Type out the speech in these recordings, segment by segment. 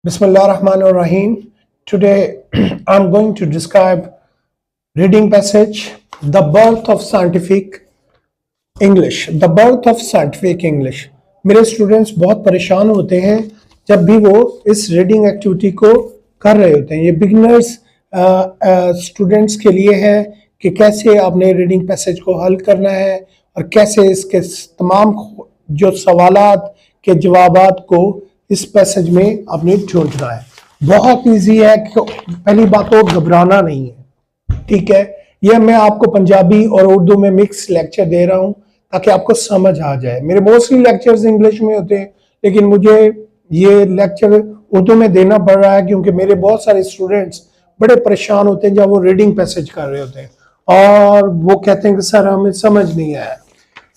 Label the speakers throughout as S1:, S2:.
S1: Bismillahirrahmanirrahim. Today I'm going to describe reading passage The Birth of Scientific English. The Birth of Scientific English. मेरे students बहुत परेशान होते हैं जब भी वो इस रीडिंग एक्टिविटी को कर रहे होते हैं। ये बिगिनर्स स्टूडेंट्स के लिए है कि कैसे आपने रीडिंग पैसेज को हल करना है और कैसे इसके तमाम जो सवालात के जवाबात को इस पैसेज में आपने ढूंढना है। बहुत इजी है कि पहली बात तो घबराना नहीं है, ठीक है। ये मैं आपको पंजाबी और उर्दू में मिक्स लेक्चर दे रहा हूँ ताकि आपको समझ आ जाए। मेरे मोस्टली लेक्चर्स इंग्लिश में होते हैं, लेकिन मुझे ये लेक्चर उर्दू में देना पड़ रहा है क्योंकि मेरे बहुत सारे स्टूडेंट्स बड़े परेशान होते हैं जब वो रीडिंग पैसेज कर रहे होते हैं और वो कहते हैं कि सर हमें समझ नहीं आया।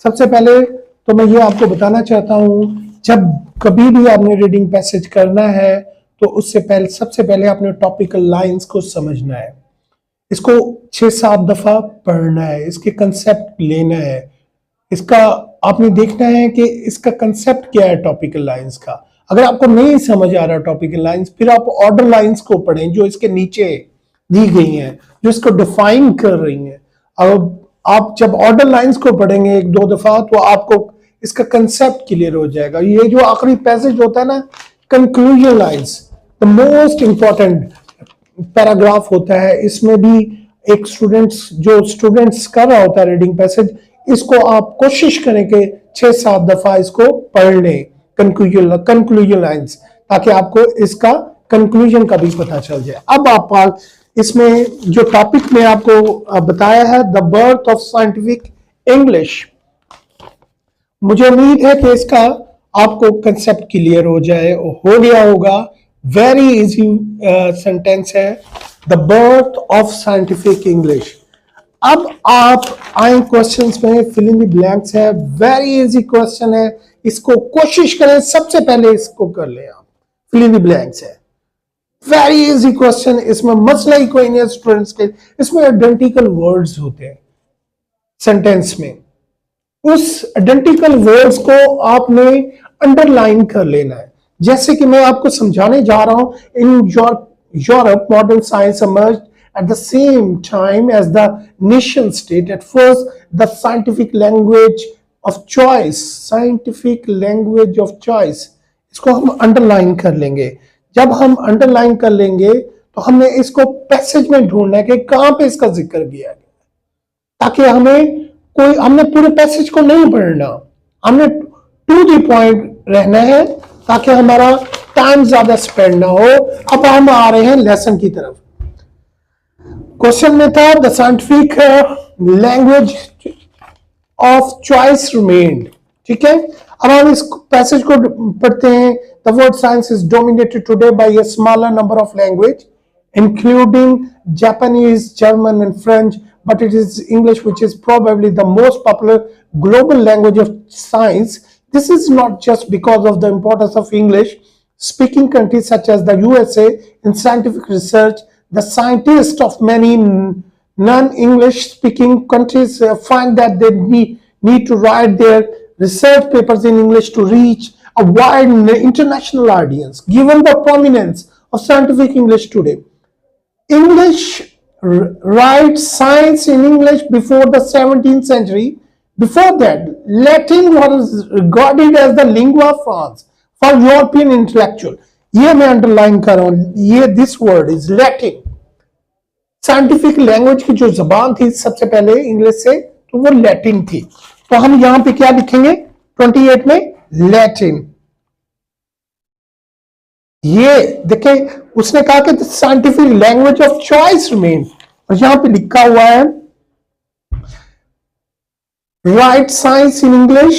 S1: सबसे पहले तो मैं ये आपको बताना चाहता हूँ, जब कभी भी आपने रीडिंग पैसेज करना है तो उससे पहले सबसे पहले आपने टॉपिकल लाइंस को समझना है। इसको 6-7 दफा पढ़ना है, इसके कंसेप्ट लेना है, इसका आपने देखना है कि इसका कंसेप्ट क्या है टॉपिकल लाइंस का। अगर आपको नहीं समझ आ रहा टॉपिकल लाइंस, फिर आप ऑर्डर लाइंस को पढ़ें जो इसके नीचे दी गई हैं, जो इसको डिफाइन कर रही हैं। अब आप जब ऑर्डर लाइंस को पढ़ेंगे 1-2 दफा तो आपको इसका कंसेप्ट क्लियर हो जाएगा। ये जो आखिरी पैसेज होता है ना, conclusion lines, the most important paragraph होता है। इसमें भी एक स्टूडेंट्स कर रहा होता है रीडिंग पैसेज, इसको आप कोशिश करें कि 6-7 दफा इसको पढ़ लें कंक्लूजन लाइंस, ताकि आपको इसका कंक्लूजन का भी पता चल जाए। अब आप इसमें जो टॉपिक में आपको बताया है, the birth of scientific English, मुझे उम्मीद है कि इसका आपको कंसेप्ट क्लियर हो गया होगा। वेरी इजी सेंटेंस है, the birth of scientific English. अब आप आए क्वेश्चंस में, फिल इन द ब्लैंक्स है, वेरी इजी क्वेश्चन है, इसको कोशिश करें सबसे पहले इसको कर लें आप। फिल इन द ब्लैंक्स है, वेरी इजी क्वेश्चन, इसमें मसला ही कोई नहीं है स्टूडेंट्स के। इसमें आइडेंटिकल वर्ड्स होते हैं सेंटेंस में, उस आइडेंटिकल वर्ड्स को आपने अंडरलाइन कर लेना है। जैसे कि मैं आपको समझाने जा रहा हूं, in Europe modern science emerged at the same time as the nation state. At first the scientific language of choice, इसको हम अंडरलाइन कर लेंगे। जब हम अंडरलाइन कर लेंगे तो हमने इसको पैसेज में ढूंढना है कि कहां पे इसका जिक्र किया गया, ताकि हमने पूरे पैसेज को नहीं पढ़ना, हमने टू द पॉइंट रहना है ताकि हमारा टाइम ज्यादा स्पेंड ना हो। अब हम आ रहे हैं लेसन की तरफ। क्वेश्चन में था the scientific language of choice remained, ठीक है। अब हम इस पैसेज को पढ़ते हैं। The word science is dominated today by a smaller number of language including Japanese, German and French, but it is English which is probably the most popular global language of science. This is not just because of the importance of English speaking countries such as the USA in scientific research. The scientists of many non-English speaking countries find that they need to write their research papers in English to reach a wide international audience. Given the prominence of scientific English today, English write science in English before the 17th century. Before that, Latin was regarded as the lingua franca for European intellectual. ये मैं underline कर रहा हूं, ये this word is Latin. Scientific language की जो जबान थी सबसे पहले इंग्लिश से, तो वो लैटिन थी। तो हम यहां पे क्या लिखेंगे 28 में, लैटिन। ये देखें, उसने कहा कि scientific language of choice remain, और यहां पे लिखा हुआ है राइट साइंस इन इंग्लिश